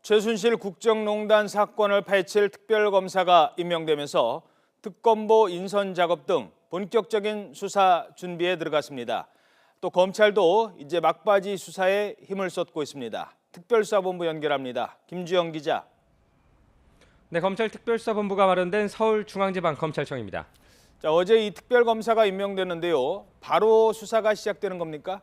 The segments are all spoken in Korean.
최순실 국정농단 사건을 파헤칠 특별검사가 임명되면서 특검보 인선 작업 등 본격적인 수사 준비에 들어갔습니다. 또 검찰도 이제 막바지 수사에 힘을 쏟고 있습니다. 특별수사본부 연결합니다. 김주영 기자. 네, 검찰 특별수사본부가 마련된 서울중앙지방검찰청입니다. 어제 이 특별검사가 임명됐는데요. 바로 수사가 시작되는 겁니까?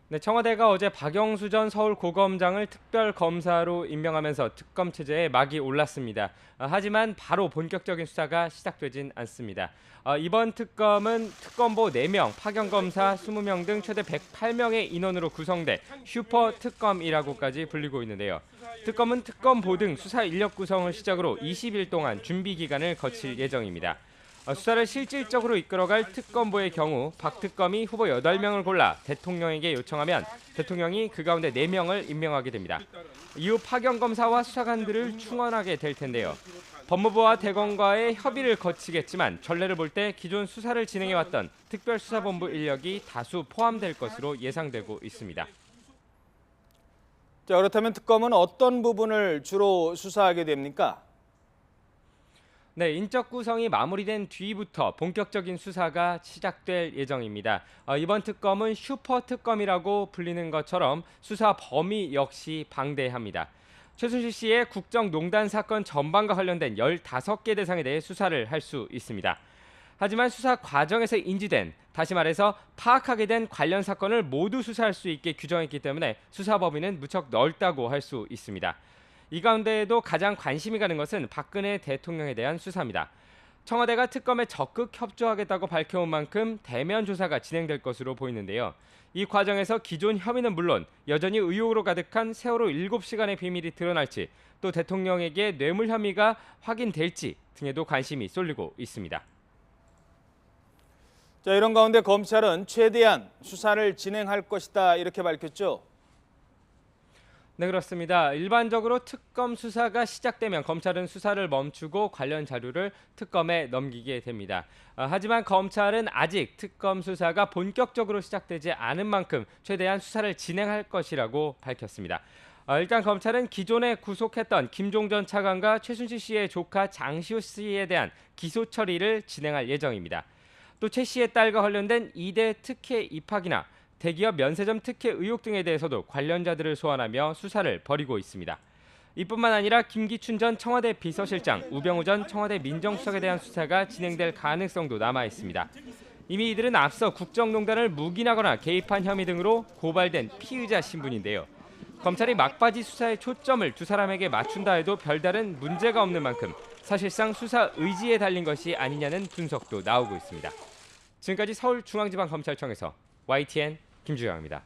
네, 청와대가 어제 박영수 전 서울고검장을 특별검사로 임명하면서 특검 체제에 막이 올랐습니다. 하지만 바로 본격적인 수사가 시작되진 않습니다. 이번 특검은 특검보 4명, 파견검사 20명 등 최대 108명의 인원으로 구성돼 슈퍼특검이라고까지 불리고 있는데요. 특검은 특검보 등 수사 인력 구성을 시작으로 20일 동안 준비 기간을 거칠 예정입니다. 수사를 실질적으로 이끌어갈 특검보의 경우 박 특검이 후보 8명을 골라 대통령에게 요청하면 대통령이 그 가운데 4명을 임명하게 됩니다. 이후 파견검사와 수사관들을 충원하게 될 텐데요. 법무부와 대검과의 협의를 거치겠지만 전례를 볼 때 기존 수사를 진행해왔던 특별수사본부 인력이 다수 포함될 것으로 예상되고 있습니다. 그렇다면 특검은 어떤 부분을 주로 수사하게 됩니까? 네, 인적 구성이 마무리된 뒤부터 본격적인 수사가 시작될 예정입니다. 이번 특검은 슈퍼특검이라고 불리는 것처럼 수사 범위 역시 방대합니다. 최순실 씨의 국정농단 사건 전반과 관련된 15개 대상에 대해 수사를 할 수 있습니다. 하지만 수사 과정에서 인지된, 다시 말해서 파악하게 된 관련 사건을 모두 수사할 수 있게 규정했기 때문에 수사 범위는 무척 넓다고 할 수 있습니다. 이 가운데에도 가장 관심이 가는 것은 박근혜 대통령에 대한 수사입니다. 청와대가 특검에 적극 협조하겠다고 밝혀온 만큼 대면 조사가 진행될 것으로 보이는데요. 이 과정에서 기존 혐의는 물론 여전히 의혹으로 가득한 세월호 7시간의 비밀이 드러날지, 또 대통령에게 뇌물 혐의가 확인될지 등에도 관심이 쏠리고 있습니다. 이런 가운데 검찰은 최대한 수사를 진행할 것이다 이렇게 밝혔죠. 네, 그렇습니다. 일반적으로 특검 수사가 시작되면 검찰은 수사를 멈추고 관련 자료를 특검에 넘기게 됩니다. 하지만 검찰은 아직 특검 수사가 본격적으로 시작되지 않은 만큼 최대한 수사를 진행할 것이라고 밝혔습니다. 일단 검찰은 기존에 구속했던 김종 전 차관과 최순실 씨의 조카 장시호 씨에 대한 기소 처리를 진행할 예정입니다. 또 최 씨의 딸과 관련된 2대 특혜 입학이나 대기업 면세점 특혜 의혹 등에 대해서도 관련자들을 소환하며 수사를 벌이고 있습니다. 이뿐만 아니라 김기춘 전 청와대 비서실장, 우병우 전 청와대 민정수석에 대한 수사가 진행될 가능성도 남아 있습니다. 이미 이들은 앞서 국정농단을 묵인하거나 개입한 혐의 등으로 고발된 피의자 신분인데요. 검찰이 막바지 수사의 초점을 두 사람에게 맞춘다 해도 별다른 문제가 없는 만큼 사실상 수사 의지에 달린 것이 아니냐는 분석도 나오고 있습니다. 지금까지 서울중앙지방검찰청에서 YTN 김주영입니다.